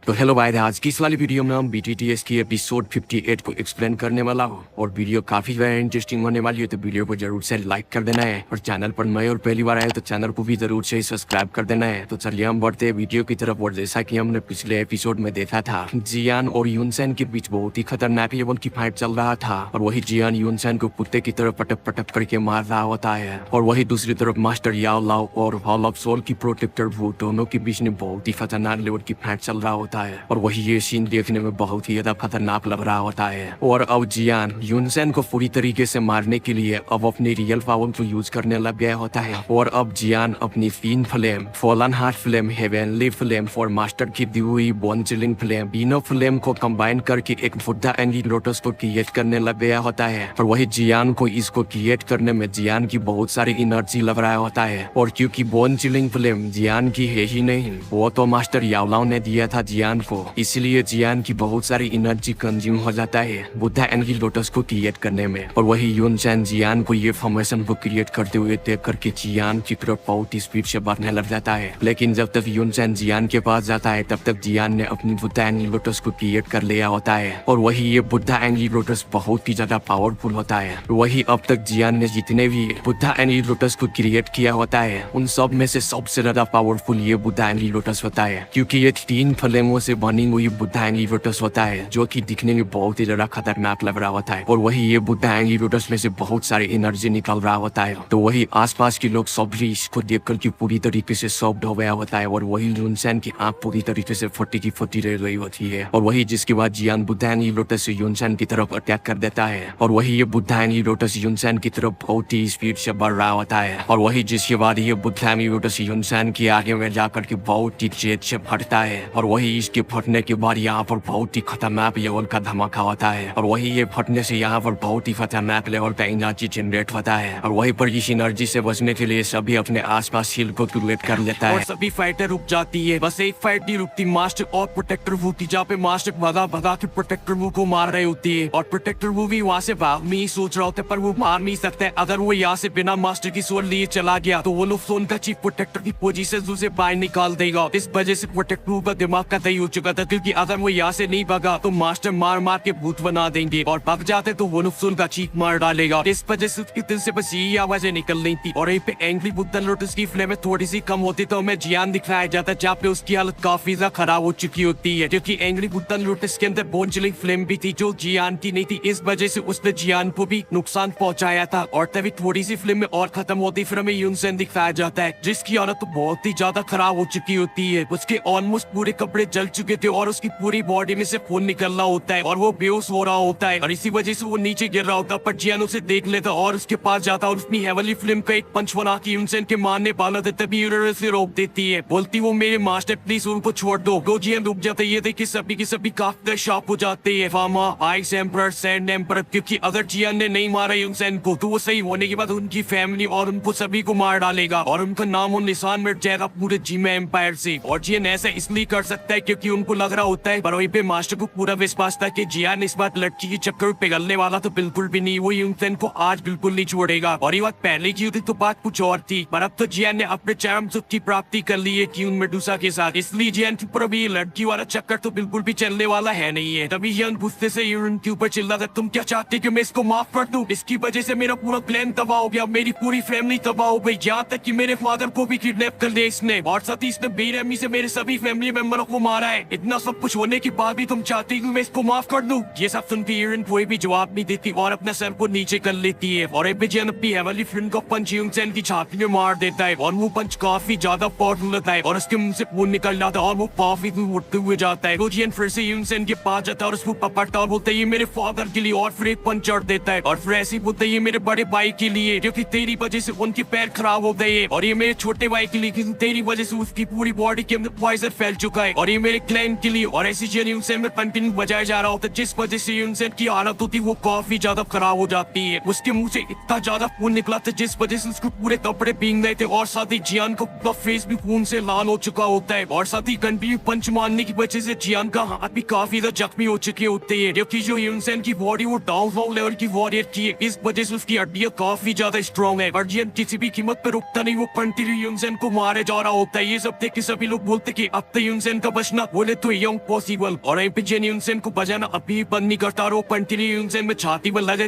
तो हेलो भाई, आज की इस वाली वीडियो में हम BTTS की एपिसोड 58 को एक्सप्लेन करने वाला हूँ और वीडियो काफी ज्यादा इंटरेस्टिंग होने वाली है। तो वीडियो को जरूर से लाइक कर देना है और चैनल पर नए और पहली बार आए तो चैनल को भी जरूर से सब्सक्राइब कर देना है। तो चलिए हम बढ़ते हैं वीडियो की तरफ। और जैसा कि हमने पिछले एपिसोड में देखा था, जियान और यूनसेन के बीच बहुत ही खतरनाक लेवल की फाइट चल रहा था और वही जियान यूनसेन को कुत्ते की तरफ पटक पटक करके मार रहा होता है और वही दूसरी तरफ मास्टर याओ लाओ और हॉल ऑफ सोल की प्रोटेक्टर वो दोनों के बीच में बहुत ही खतरनाक लेवल की फाइट चल रहा होता है और वही ये सीन देखने में बहुत ही ज्यादा खतरनाक लग रहा होता है। और अब जियान यूनसेन को पूरी तरीके से मारने के लिए अब अपनी रियल पावर को यूज करने लग गया होता है और अब जियान अपनी fin flame, fallen heart flame, heavenly flame और मास्टर की दी हुई बोन चिलिंग फ्लेम, तीनों फ्लेम को कंबाइन करके एक बुद्धा एंग्री लोटस को क्रिएट करने लग गया होता है। और वही जियान को इसको क्रिएट करने में जियान की बहुत सारी एनर्जी लग रहा होता है और क्योंकि बोन चिलिंग फ्लेम जियान की है ही नहीं, वो तो मास्टर याओलाओ ने दिया था जियान को, इसलिए जियान की बहुत सारी एनर्जी कंज्यूम हो जाता है बुद्धा एंग्री लोटस को क्रिएट करने में। और वही यूनसेन जियान को ये फॉर्मेशन को क्रिएट करते हुए देख करके जियान की तरफ बहुत स्पीड से बढ़ने लग जाता है। लेकिन जब तक यूनसेन जियान के पास जाता है तब तक जियान ने अपनी बुद्धा एंग्री लोटस को क्रिएट कर लिया होता है और वही ये बुद्धा एंग्री लोटस बहुत ही ज्यादा पावरफुल होता है। वही अब तक जियान ने जितने भी बुद्धा एंग्री लोटस को क्रिएट किया होता है उन सब में से सबसे ज्यादा पावरफुल ये बुद्धा एंग्री लोटस होता है, क्योंकि ये 3 फ्लेमों से बनी हुई बुद्धा एंग्री लोटस होता है जो कि दिखने में बहुत ही ज्यादा खतरनाक लग रहा होता है। और वही ये बुद्धा एंग्री लोटस में से बहुत सारी एनर्जी निकल रहा होता है। तो वही आसपास के लोग सब भी इसको देखकर की पूरी तरीके से सॉफ्ट हो गया होता है और वही यूनसेन की आंख पूरी तरीके से फटी की फटी रह गई होती है। और वही जिसके बाद जियान बुद्धा एंग्री लोटस से यूनसेन की तरफ अटैक कर देता है और वही ये बुद्धा एंग्री लोटस यूनसेन की तरफ बहुत ही स्पीड से बढ़ रहा होता है और वही जिसके बाद ये बुद्धा एंग्री लोटस यूनसेन के आगे में जाकर के बहुत ही तेज से फटता है और वही इसके फटने के बाद यहाँ पर बहुत ही खतरनाक लेवल का धमाका होता है और वही ये फटने से यहाँ पर बहुत ही खतरनाक लेवल का एनर्जी जनरेट होता है और वहीं पर इस एनर्जी से बचने के लिए सभी अपने आसपास शील को क्रिएट कर लेता है और सभी फाइटर रुक जाती है। बस एक फाइट नहीं रुकती, मास्टर और प्रोटेक्टर वू की जहाँ पे मास्टर भगा के प्रोटेक्टर वू को मार रही होती है और प्रोटेक्टर वू भी वहाँ से भाग नहीं सोच रहा होता है पर वो मार नहीं सकता है। अगर वो यहाँ से बिना मास्टर की सोल लिए चला गया तो वो लोग का चीफ प्रोटेक्टर की पोजीशन से बाहर निकाल देगा। इस वजह से प्रोटेक्टर वू का दिमाग का तय हो चुका था, क्योंकि अगर वो यहाँ से नहीं भागा तो मास्टर मार मार के भूत बना देंगे और भाग जाते तो वो नुकसान का चीख मार डालेगा। इस वजह से उसके दिल से बस यही आवाजें निकल रही थी और यहीं पे एंग्री बुद्धा लोटस की फ्लेम थोड़ी सी कम होती तो हमें जियान दिखाया जाता जहाँ पे उसकी हालत काफी ज्यादा खराब हो चुकी होती है, क्योंकि एंग्री बुद्धा लोटस के अंदर बोन चिलिंग फ्लेम भी थी जो जियान की नहीं थी। इस वजह से उसने जियान को भी नुकसान पहुंचाया था और तभी थोड़ी सी फिल्म में और खत्म होती फिर हमें यूनसेन दिखाया जाता है जिसकी हालत तो बहुत ही ज्यादा खराब हो चुकी होती है। उसके ऑलमोस्ट पूरे कपड़े जल चुके थे और उसकी पूरी बॉडी में से खून निकल रहा होता है और वो बेहोश हो रहा होता है और इसी वजह से वो नीचे गिर रहा होता। पर जियान उसे देख लेता और उसके पास जाता और अपनी हेवनली फ्लेम का एक पंच बना के यूनसेन के मारने वाला था, तभी से रोक देती है, बोलती वो मेरे मास्टर प्लीज उनको छोड़ दो। जियान रुक जाता है, ये देख के सभी काफी शॉक हो जाते हैं। फामा, आइस एम्परर, सैंड एम्परर, क्योंकि अगर जियान ने नहीं मारा यूनसेन को तो वो सही होने के बाद उनकी फैमिली और उनको सभी को मार डालेगा और उनका नाम और निशान मिट जाएगा पूरे जिमा एम्पायर से। और जियान ऐसा इसलिए कर सकता है क्योंकि उनको लग रहा होता है पर वहीं पे मास्टर को पूरा विश्वास था कि जियान इस बात लड़की के चक्कर में पिघलने वाला तो बिल्कुल भी नहीं, वो यूनसेन को आज बिल्कुल नहीं छोड़ेगा। और ये बात पहले की होती तो बात कुछ और थी, पर अब तो जियान ने अपने चरम सुख की प्राप्ति कर ली है क्यून मेडुसा के साथ, इसलिए जियान के ऊपर भी लड़की वाला चक्कर तो बिल्कुल भी चलने वाला है नहीं है। तभी जियान गुस्से से यून के ऊपर चिल्ला था, तुम क्या चाहते कि मैं इसको माफ कर दूं? इसकी वजह से मेरा पूरा प्लान तबाह हो गया, मेरी पूरी फैमिली तबाह हो गई, यहाँ तक कि मेरे फादर को भी किडनैप कर लिया इसने और साथ ही इसने बेरहमी से मेरे सभी फैमिली मेंबरों को मारा है। इतना सब कुछ होने के बाद भी तुम चाहती कि मैं इसको माफ कर दूं? ये सब सुन के यून कोई भी जवाब नहीं देती और अपने सर को नीचे कर लेती है और जियान अपनी हेवनली फ्लेम का पंच यूनसेन की छाती में मार देता है और वो पंच काफी ज्यादा पावरफुल होता है और उसके मुंह से खून निकल जाता है और वो काफी दूर उड़ते हुए जाता है। जियान फिर से यूनसेन के पास जाता है और उसको पकड़ता और बोलता है ये मेरे फादर के लिए और फिर एक पंच चढ़ देता है और फिर ऐसे बोलता है ये मेरे बड़े भाई के लिए क्योंकि तेरी वजह से उनके पैर खराब हो गए और ये मेरे छोटे भाई के लिए क्योंकि तेरी वजह से उसकी पूरी बॉडी के अंदर पॉइजन फैल चुका है और ये मेरे क्लैन के लिए। और ऐसी जियान यूनसेन में कंटिन्यू बजाया जा रहा होता है जिस वजह से यूनसेन की हालत होती वो काफी ज्यादा खराब हो जाती है। उसके मुंह से इतना ज्यादा खून निकला था जिस वजह से उसको पूरे कपड़े भीग गए थे और साथ ही जियान का फेस भी खून से लाल हो चुका होता है और साथ ही कंटिन्यू पंच मारने की वजह से जियान का हाथ भी काफी ज्यादा जख्मी हो चुके होते हैं, जबकि जो यूनसेन की बॉडी वो डाउन लेवल की वॉरियर की है, इस वजह से उसकी हड्डियां काफी ज्यादा स्ट्रॉन्ग है और जियान किसी भी कीमत पर रुकता नहीं, वो कंटिन्यू यूनसेन को मारे जा रहा होता है। ये सब देख के सभी लोग बोलते कि अब तो यूनसेन का बस बचना बोले तो ये पॉसिबल। और यहीं पे जेन यूनसेन को बजाना अभी बंद नहीं करता रहो, कंटिन्यू यूनसेन में छाती पर लगे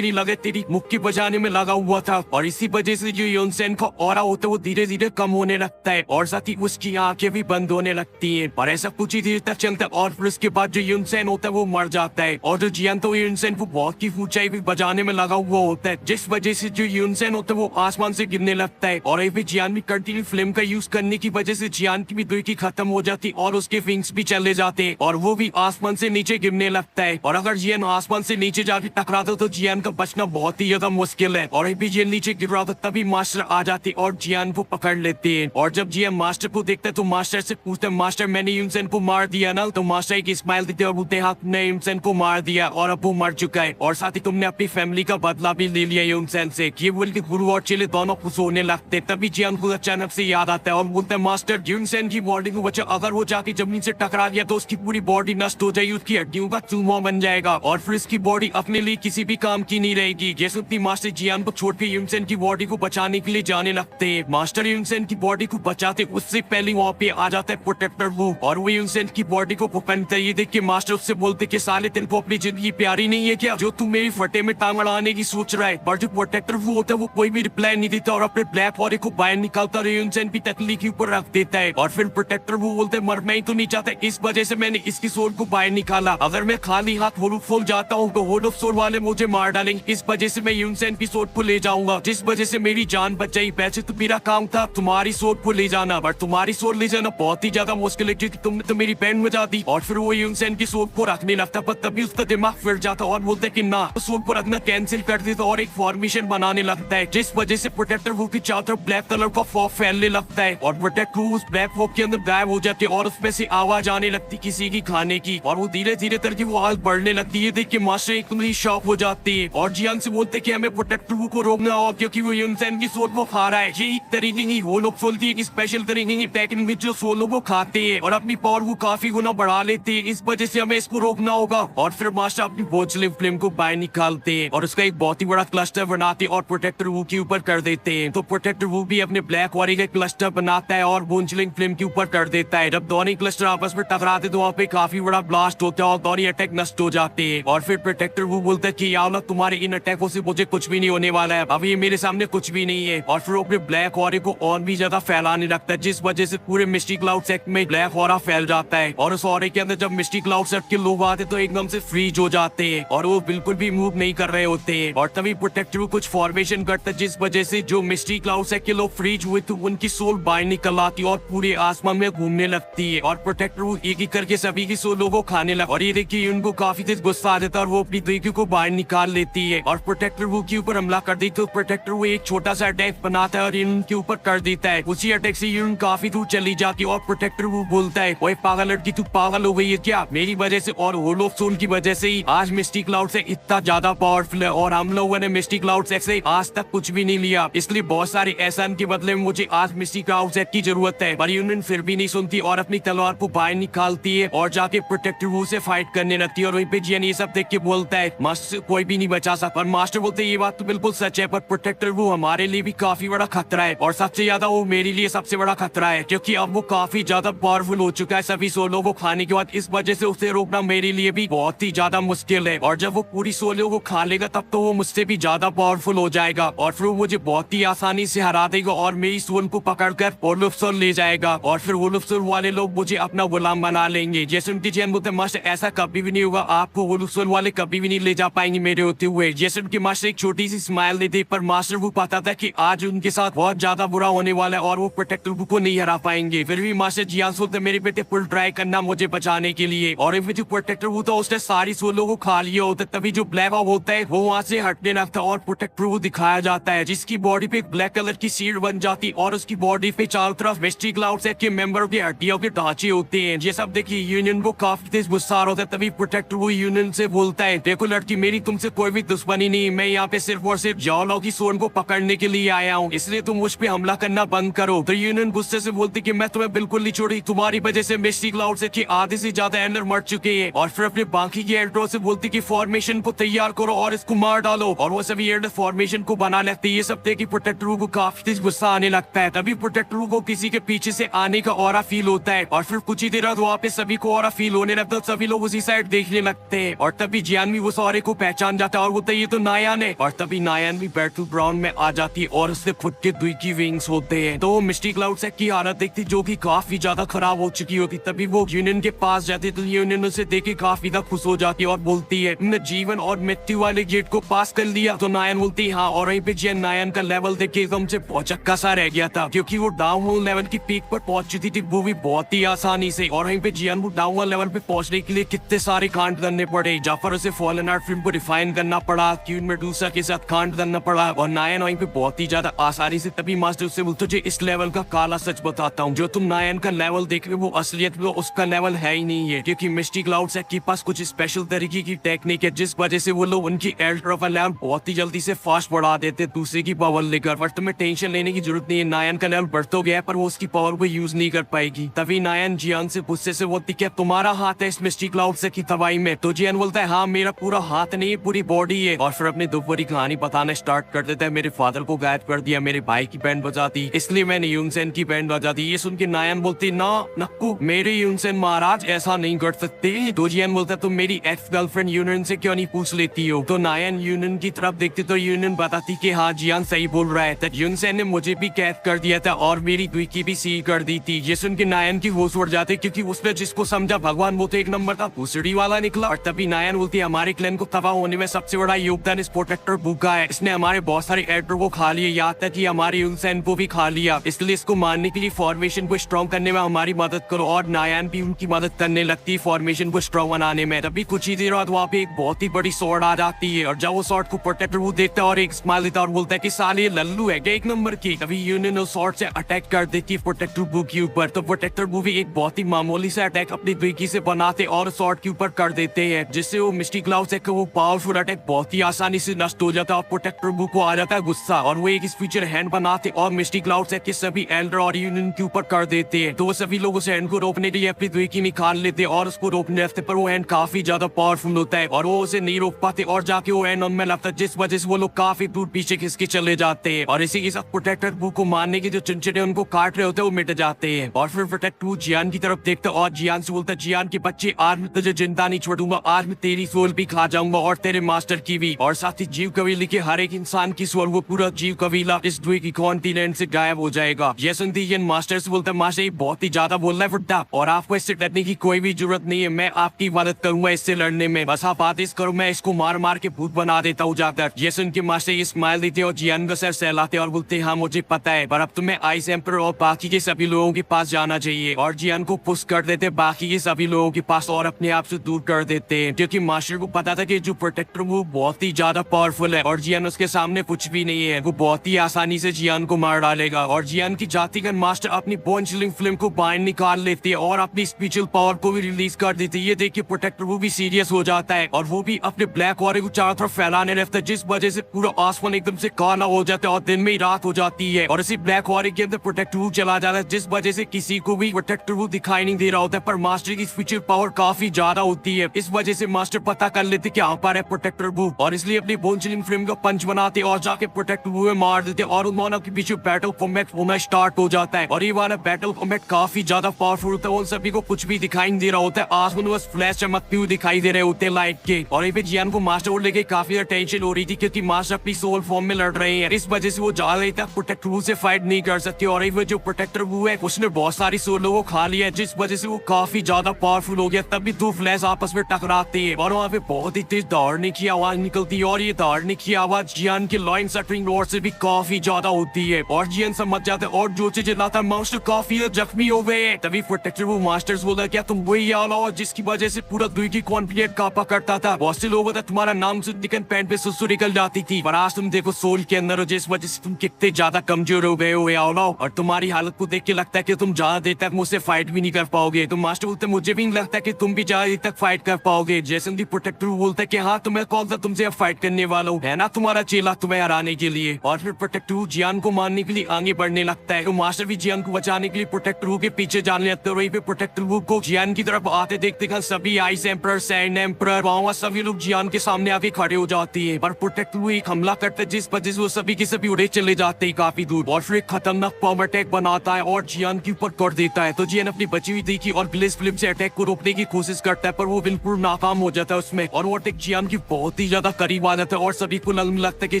तेरी मुक्की बजाने में लगा हुआ था। और इसी वजह से जो यूनसेन का ऑरा होता है वो धीरे धीरे कम होने लगता है और साथ ही उसकी आंखें भी बंद होने लगती है। और ऐसा कुछ ही देर तक चलता है और फिर उसके बाद जो यूनसेन होता है वो मर जाता है। और जो जियान तो यूनसेन को बहुत ही ऊंचाई भी बजाने में लगा हुआ होता है, जिस वजह से जो यूनसेन होता है वो आसमान से गिरने लगता है। और यहीं पे जियान भी कंटिन्यू फ्लेम का यूज करने की वजह से जियान की भी दुई खत्म हो जाती और उसके विंग्स भी चले जाते और वो भी आसमान से नीचे गिरने लगता है। और अगर जियान आसमान से नीचे जाके टकराता तो जियान का बचना बहुत ही ज्यादा मुश्किल है। और भी जियान नीचे गिर रहा था तभी मास्टर आ जाते और जियान को पकड़ लेते हैं। और जब जियान मास्टर को देखता है तो मास्टर से पूछता है, मास्टर मैंने यूनसेन को मार दिया ना? तो मास्टर एक स्माइल देते और बोलते हाँ तुमने यूनसेन को मार दिया और अब वो मर चुका है और साथ ही तुमने अपनी फैमिली का बदला भी ले लिया यूनसेन से। ये बोल के गुरु और चेले दोनों खुश होने लगते। तभी जियान को अचानक से याद आता है और बोलता है मास्टर यूनसेन की बॉडी को बचा, अगर वो जाके जमीन से टकरा गया तो उसकी पूरी बॉडी नष्ट हो जाएगी, उसकी हड्डियों का चूमा बन जाएगा और फिर इसकी बॉडी अपने लिए किसी भी काम की नहीं रहेगी। ये सुनती मास्टर जियान को छोड़ के यूनसेन की बॉडी को बचाने के लिए जाने लगते हैं। मास्टर यूनसेन की बॉडी को बचाते उससे पहले वहाँ पे आ जाता है प्रोटेक्टर वो और वो यूनसेन की बॉडी को पहनता है। ये देख के मास्टर उससे बोलते कि साले तेरे को अपनी जिंदगी प्यारी नहीं है क्या, जो तू मेरी फटे में टांग अड़ाने की सोच रहा है? पर जो प्रोटेक्टर वो होता है वो कोई भी रिप्लाई नहीं देता और अपने ब्लैक बॉडी को बाहर निकालता है, यूनसेन की तकली के ऊपर रख देता है। और फिर प्रोटेक्टर वो बोलते हैं मर मैं ही तो नहीं चाहता, इस वजह से मैंने इसकी सोल को बाहर निकाला। अगर मैं खाली हाथ होलोफोल जाता हूँ तो होलोफोल वाले मुझे मार डालेंगे, इस वजह से मैं यूनसेन की सोल को ले जाऊंगा, जिस वजह से मेरी जान बच जाएगी। वैसे तो मेरा काम था तुम्हारी सोल को ले जाना, पर तुम्हारी सोल ले जाना बहुत ही ज्यादा मुश्किल है क्योंकि तुमने तो मेरी बहन बजा दी। और फिर वो यूनसेन की सोल को रखने लगता पर तभी उसका दिमाग फिर जाता और बोलता है कि ना, सोल को रखना कैंसिल कर देता और एक फॉर्मेशन बनाने लगता है, जिस वजह से प्रोटेक्टर वो की चारों तरफ ब्लैक कलर का फॉग फैलने लगता है और प्रोटेक्टर उस ब्लैक फॉग के अंदर गायब हो जाते और उसमें से आवाज आने लगती किसी की खाने की और वो धीरे धीरे करके वो आवाज बढ़ने लगती है। देख के मास्टर एकदम ही शॉक हो जाती है और जियान से बोलते कि हमें प्रोटेक्टर को रोकना होगा क्योंकि वो यूनसेन की सोल को खा रहा है। ये एक तरीके की वो लोग बोलती है कि स्पेशल तरीके की पैकिंग में जो सोलों को खाते हैं और अपनी पावर को काफी गुना बढ़ा लेते हैं, इस वजह से हमें इसको रोकना होगा। और फिर मास्टर अपनी बोझलिव फ्लेम को बाहर निकालते हैं और उसका एक बहुत ही बड़ा क्लस्टर बनाते और प्रोटेक्टर वो के ऊपर कर देते हैं। तो प्रोटेक्टर वो भी अपने ब्लैक वारी का क्लस्टर बनाता है और बोंचलिंग फ्लेम के ऊपर कर देता है। जब दोनों क्लस्टर आपस में टकराते तो वहाँ पे काफी बड़ा ब्लास्ट होता है और दोनों अटैक नष्ट हो जाते हैं। और फिर प्रोटेक्टर वो बोलता है कि यार तुम्हारे इन अटैकों से मुझे कुछ भी नहीं होने वाला है, अब ये मेरे सामने कुछ भी नहीं है। और फिर वो अपने ब्लैक ऑरा को और भी ज्यादा फैलाने लगता है, जिस वजह से पूरे मिस्टी क्लाउड सेक्ट में ब्लैक ऑरा फैल जाता है। और उस ऑरे के अंदर जब मिस्टी क्लाउड सेक्ट के लोग आते तो एकदम से फ्रीज हो जाते हैं और वो बिल्कुल भी मूव नहीं कर रहे होते हैं। और तभी प्रोटेक्टर कुछ फॉर्मेशन करता है, जिस वजह से जो मिस्टी क्लाउड सेक्ट के लोग फ्रीज हुए तो उनकी सोल बाहर निकल आती और पूरे आसमान में घूमने लगती है और प्रोटेक्टर एक एक करके सभी की सोलों को खाने लगा। और ये देखिए उनको काफी तेज गुस्सा आ जाता है और वो अपनी दुई को बाहर निकाल लेती है और प्रोटेक्टर वो के ऊपर हमला कर देती है। तो प्रोटेक्टर वो एक छोटा सा अटैक बनाता है और इनके ऊपर कर देता है। उसी अटैक से यून काफी दूर चली जाती है और प्रोटेक्टर वो बोलता है ओए पागल लड़की, तू पागल हो गई है क्या? मेरी वजह से और होलोफोन की वजह से ही आज मिस्टी क्लाउड से इतना ज्यादा पावरफुल है और हम लोगों ने मिस्टी क्लाउड से आज तक कुछ भी नहीं लिया, इसलिए बहुत सारे एहसान के बदले में मुझे आज मिस्टी क्लाउड की जरूरत है। पर यूनियन फिर भी नहीं सुनती और अपनी तलवार को बाहर निकालती है और जाके प्रोटेक्टर वो से फाइट करने लगती है। और वहीं पे जियान ये सब देख के बोलता है मास्टर कोई भी नहीं बचा सकता। पर मास्टर बोलते ये बात तो बिल्कुल सच है, पर प्रोटेक्टर वो हमारे लिए भी काफी बड़ा खतरा है और सबसे ज्यादा वो मेरे लिए सबसे बड़ा खतरा है क्योंकि अब वो काफी ज्यादा पावरफुल हो चुका है सभी सोलों को खाने के बाद, इस वजह से उसे रोकना मेरे लिए भी बहुत ही ज्यादा मुश्किल है। और जब वो पूरी सोलों को खा लेगा तब तो वो मुझसे भी ज्यादा पावरफुल हो जाएगा और फिर वो मुझे बहुत ही आसानी से हरा देगा और मेरी सोल को पकड़कर होलोफोन ले जाएगा और फिर होलोफोन वाले लोग मुझे अपना गुलाम बना लेंगे। जैसे उनकी जियान बोलते मास्टर ऐसा कभी भी नहीं होगा, आपको होलोफोन वाले कभी भी नहीं ले जा पाएंगे मेरे होते हुए। जैसे उनके मास्टर एक छोटी सी स्माइल देते पर मास्टर को पता था कि आज उनके साथ बहुत ज्यादा बुरा होने वाला है और वो प्रोटेक्टर को नहीं हरा पाएंगे। फिर भी मास्टर जियान बोलते मेरे बेटे फुल ट्राई करना मुझे बचाने के लिए। और जो प्रोटेक्टर होता है उसने सारी सोलों को खा लिया होता है, तभी जो ब्लैक ऑफ होता है वो वहाँ से हटने लगता है और प्रोटेक्टर को दिखाया जाता है जिसकी बॉडी पे ब्लैक कलर की सीड बन जाती और उसकी बॉडी पे चारों तरफ मिस्टी क्लाउड सेक्ट के मेंबरों की हड्डियों के ढांचे होते हैं। ये सब देखिए यूनियन को काफी तेज गुस्सा होता है, तभी प्रोटेक्टर वो यूनियन से बोलता है देखो लड़की मेरी तुमसे कोई भी दुश्मनी नहीं, मैं यहाँ पे सिर्फ और सिर्फ जाओ की सोन को पकड़ने के लिए आया हूँ, इसलिए तुम मुझ पे हमला करना बंद करो। तो यूनियन गुस्से से बोलती कि मैं तुम्हें बिल्कुल नहीं छोड़ी, तुम्हारी वजह से मिस्टी क्लाउड सेक्ट के आधे से ज्यादा एंडर मर चुके हैं। और फिर अपने बाकी के एंडरों से बोलती कि फॉर्मेशन को तैयार करो और इसको मार डालो और वो सभी एंडर फॉर्मेशन को बना लेते। ये सब देख के प्रोटेक्टर को काफी तेज गुस्सा आने लगता है, तभी प्रोटेक्टर को किसी के पीछे से आने का ऑरा फील होता है और फिर कुछ कुछ ही देर बाद वहाँ पे सभी को और फील होने लगता है, सभी लोग उसी साइड देखने लगते हैं और तभी जियान भी वो सारे को पहचान जाता है और बोलता है ये तो नायान है। और तभी नायान भी बैटल ग्राउंड में आ जाती है और उससे खुद के दुई की विंग्स होते हैं। तो मिस्टी क्लाउड से की हालत देखती जो कि काफी ज्यादा खराब हो चुकी होती, तभी वो यूनियन के पास जाती तो यूनियन उसे देख के काफी ज्यादा खुश हो जाती है और बोलती है तुमने जीवन और मृत्यु वाले गेट को पास कर लिया। तो नायन बोलती है हाँ, और वहीं पे जियान नायन का लेवल देख के एकदम से चक्का सा रह गया था क्योंकि वो डाउन होल लेवल की पीक पर पहुंच चुकी थी वो भी बहुत ही आसानी से। और वहीं पे जियान को डाउन होल लेवल पे पहुंचने के लिए कितने सारे कांड करने पड़े, जाफर उसे फॉलन आर्ट फिल्म को डिफाइन करना पड़ा, क्यून मेडुसा के साथ कांड करना पड़ा और नायन वहीं पे बहुत ही ज्यादा आसानी से। तभी मास्टर उससे बोलते तुझे इस लेवल का काला सच बताता हूँ, जो तुम नायन का लेवल देख रहे हो वो असलियत में उसका लेवल है ही नहीं है, क्योंकि मिस्टी क्लाउड के पास कुछ स्पेशल तरीके की टेक्निक है जिस वजह से वो लोग उनकी एल्टर ऑफ लेवल बहुत ही जल्दी से फास्ट बढ़ा देते दूसरे की पावर लेकर। पर तुम्हें टेंशन लेने की जरूरत नहीं है, नायन का लेवल बढ़ तो गया पर वो उसकी पावर को यूज नहीं कर पाएगी। तभी नायन जियान से गुस्से से बोलती क्या तुम्हारा हाथ है इस मिस्टी क्लाउड से की तबाही में? तो जियान बोलता है हाँ मेरा पूरा हाथ नहीं पूरी बॉडी है। और फिर अपनी दोपहरी कहानी बताना स्टार्ट कर देता है, मेरे फादर को गायब कर दिया, मेरे भाई की बैंड बजा दी, इसलिए मैंने यूनसेन की बैंड बजा दी। ये सुन के नायन बोलती ना नक्कू, मेरे यूनसेन महाराज ऐसा नहीं कर सकते। तो जियान बोलता तुम मेरी एक्स गर्लफ्रेंड यूनियन से क्यों नहीं पूछ लेती हो? तो नायन यूनियन की तरफ देखती तो यूनियन बताती कि हाँ जियान सही बोल रहा है, यूनसेन ने मुझे भी कैद कर दिया था और मेरी दुई की भी सील कर दी थी। ये सुन के नायन की होश उड़ जाती क्योंकि उसने जिसको समझा भगवान वो तो एक नंबर का भूसड़ी वाला निकला। और तभी नायन बोलती है हमारे क्लैन को तबाह होने में सबसे बड़ा योगदान इस प्रोटेक्टर बुक का है, इसने हमारे बहुत सारे एडर को खा लिया, यहाँ तक कि हमारे यूनसेन को भी खा लिया, इसलिए इसको मारने के लिए फॉर्मेशन को स्ट्रॉन्ग करने में हमारी मदद करो। और नायन भी उनकी मदद करने लगती है फॉर्मेशन को स्ट्रॉन्ग बनाने में। तभी कुछ ही देर बाद वहाँ पे एक बहुत ही बड़ी स्वॉर्ड आ जाती है और जब वो स्वॉर्ड को प्रोटेक्टर वो देखता है और एक स्माइल देता है और बोलता है कि साले लल्लू है एक नंबर की। तभी यूनियन उस स्वॉर्ड से अटैक कर देती है प्रोटेक्टर बुक के ऊपर। तो प्रोटेक्टर बुक भी एक बहुत ही मामूली से अटैक अपनी द्विकी से बनाते और स्वॉर्ड के ऊपर कर देते हैं जिससे वो मिस्टी क्लाउड से वो पावरफुल अटैक बहुत ही आसानी से नष्ट हो जाता है। और प्रोटेक्टर बुक को आ जाता है गुस्सा और वो एक स्पीचर हैंड बनाते और मिस्टी क्लाउड से के सभी एल्डर और यूनियन के ऊपर कर देते हैं। तो वो सभी लोग उस हैंड को रोकने के लिए अपनी द्विकी निकाल लेते और उसको रोकने लगते पर वो हैंड काफी ज्यादा पावरफुल होता है और वो उसे नहीं रोक पाते और जाके वो हैंड उनमें लगता है जिस वजह से वो लोग काफी दूर पीछे खिसके चले जाते हैं। और इसी के साथ प्रोटेक्टर बुक को मारने के जो चिंचिड़े उनको काट रहे होते हैं वो मिट जाते हैं। और फिर प्रोटेक्टर बुक जियान की तरफ देखता और जियान से बोलता जियान के बच्चे आज मैं तुझे जिंदा नहीं छोड़ूंगा, आज मैं तेरी सोल भी खा जाऊंगा और तेरे मास्टर की भी, और साथ ही जीव कबीले के हर एक इंसान की सोल वो पूरा जीव कबीला इस द्वीप कॉन्टिनेंट से गायब हो जाएगा। ये सुनती जियान मास्टर से बोलता मास्टर ये बहुत ही ज्यादा बोल रहा है फुट्टा और आपको इससे डरने की कोई भी जरूरत नहीं है, मैं आपकी मदद करूंगा इससे लड़ने में, बस आप आदेश करो मैं इसको मार मार के भूत बना देता हूँ जाकर। ये सुन के मास्टर ये स्माइल देते और जियान का सर सहलाते और बोलते हाँ मुझे पता है पर अब तुम्हें आइस एम्पर और बाकी के सभी लोगों के पास जाना चाहिए। और जियान को पुश कर देते बाकी के सभी लोगों के पास और अपने आप से दूर कर देते हैं क्योंकि मास्टर को पता था कि जो प्रोटेक्टर वो बहुत ही ज्यादा पावरफुल है और जियान उसके सामने कुछ भी नहीं है, वो बहुत ही आसानी से जियान को मार डालेगा। और जियान की जातिगत मास्टर अपनी बोन चिलिंग फिल्म को बाहर निकाल लेती है और अपनी स्पिरिचुअल पावर को भी रिलीज कर देती है। ये देख के प्रोटेक्टर वो भी सीरियस हो जाता है और वो भी अपने ब्लैक ऑरे को चारों तरफ फैलाने लगता है जिस वजह से पूरा आसमान एकदम से काला हो जाता है और दिन में ही रात हो जाती है। और इसी ब्लैक ऑरे के अंदर प्रोटेक्टर वो चला जाता है जिस वजह से किसी को भी प्रोटेक्टर वो दिखाई नहीं दे रहा होता है, पर मास्टर की स्पिरिचुअल पावर काफी ज्यादा होती है। इस वजह से मास्टर पता कर लेते कि यहाँ पर है प्रोटेक्टर वो और इसलिए अपनी बोन चिलिंग फिल्म का पंच बनाते और जाके प्रोटेक्टर वो में मार देते और उन दोनों के पीछे बैटल कॉम्बैट होना स्टार्ट हो जाता है। और ये वाला बैटल कॉम्बैट काफी ज्यादा पावरफुल होता है, उन सभी को कुछ भी दिखाई नहीं दे रहा होता है, आसमान में बस फ्लैश चमकते हुए दिखाई दे रहे होते हैं लाइट के। और ये जियान को मास्टर को लेके काफी टेंशन हो रही थी क्योंकि मास्टर अपनी सोल फॉर्म में लड़ रहे हैं, इस वजह से वो जा रही था प्रोटेक्टर वो से फाइट नहीं कर सकती। और ये जो प्रोटेक्टर वो है उसने बहुत सारी सोलों को खा लिया है जिस वजह से वो काफी ज्यादा पावरफुल हो गया। तभी दो फ्लैश आपस में टकराते हैं और वहाँ पे बहुत ही तेज दौड़ने की आवाज निकलती है और ये दौड़ने की आवाज जियान के लॉइन सटरिंग रोड से भी काफी ज्यादा होती है। और जियान समझ जाता है और जो चीज लाता मास्टर काफी जख्मी हो गए हैं। तभी प्रोटेक्टर वो मास्टर्स बोला क्या तुम वही आओ जिसकी वजह से पूरा दुई की कॉन्फिडेंट कापा करता था, बहुत से लोग था तुम्हारा नाम से निकल पैंट पे सुसु निकल जाती थी, पर आज तुम देखो सोल के अंदर हो जिस वजह से तुम कितने ज्यादा कमजोर हो गए हो आओ। और तुम्हारी हालत को देख के लगता है कि तुम ज्यादा देर तक मुझसे फाइट भी नहीं कर पाओगे। तो मास्टर बोलते मुझे भी नहीं लगता कि तुम भी ज्यादा देर तक फाइट कर पाओगे। जैसे दी प्रोटेक्टर बोलता है कि हाँ तुम्हें कौन था तुमसे अब फाइट करने वाला हूँ, है ना तुम्हारा चेला तुम्हें हराने के लिए। और फिर प्रोटेक्टर जियान को मारने के लिए आगे बढ़ने लगता है। तो मास्टर भी जियान को बचाने के लिए प्रोटेक्टर के पीछे जाने लगते हैं। वहीं पे प्रोटेक्टर को जियान की तरफ आते देखते हैं सभी आइस एम्पर सैंड एम्पर वहाँ सभी लोग जियान के सामने आके खड़े हो जाती है, पर प्रोटेक्टर एक हमला करते जिस वजह से वो सभी के सभी उड़े चले जाते हैं काफी दूर। और फिर एक खतरनाक पावर अटैक बनाता है और जियान के ऊपर कर देता है। तो जियान अपनी बची हुई थी और ग्लिस फिल्म से अटैक को रोकने की कोशिश करता है, पर वो बिल्कुल नाकाम हो जाता है उसमें और वो अटैक जियान की बहुत ही ज्यादा करीब आ जाता है और सभी को लगता है कि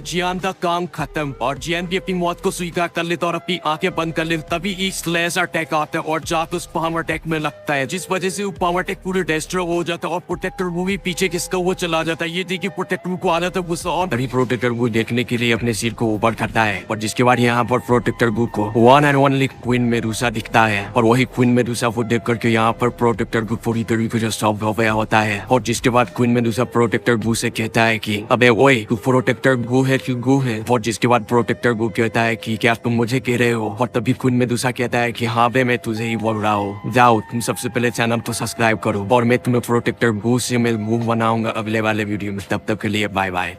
जियान का काम खत्म और जियान भी अपनी मौत को स्वीकार कर लेता है और अपनी आंखें बंद कर लेता। तभी एक स्लैश अटैक आता है और जाकर उस पावर अटैक में लगता है, जिस वजह से वो पावर अटैक पूरे डिस्ट्रॉय हो जाता है और प्रोटेक्टर वो भी पीछे किसका वो चला जाता है। ये देखिए प्रोटेक्टर को आ जाता है गुस्सा और तभी प्रोटेक्टर वो देखने के लिए अपने सिर को ऊपर करता है और जिसके बाद यहाँ पर प्रोटेक्टर गु को one and only queen Medusa दिखता है और वही क्वीन मेडुसा को देख करके यहाँ पर प्रोटेक्टर गु पूरी तरीके से स्टॉप हो गया होता है और जिसके बाद क्वीन मेडुसा प्रोटेक्टर गु से कहता है कि अबे ओए तू प्रोटेक्टर गु है कि गु है, और जिसके बाद प्रोटेक्टर गु कहता है कि क्या तुम मुझे कह रहे हो, और तभी क्वीन मेडुसा कहता है कि हाँ बे मैं तुझे ही बोल रहा हूँ, जाओ तुम सबसे पहले चैनल को सब्सक्राइब करो और मैं तुम्हें प्रोटेक्टर गु से मैं मुंह बनाऊंगा अगले वाले वीडियो में। तब तक के लिए बाय बाय।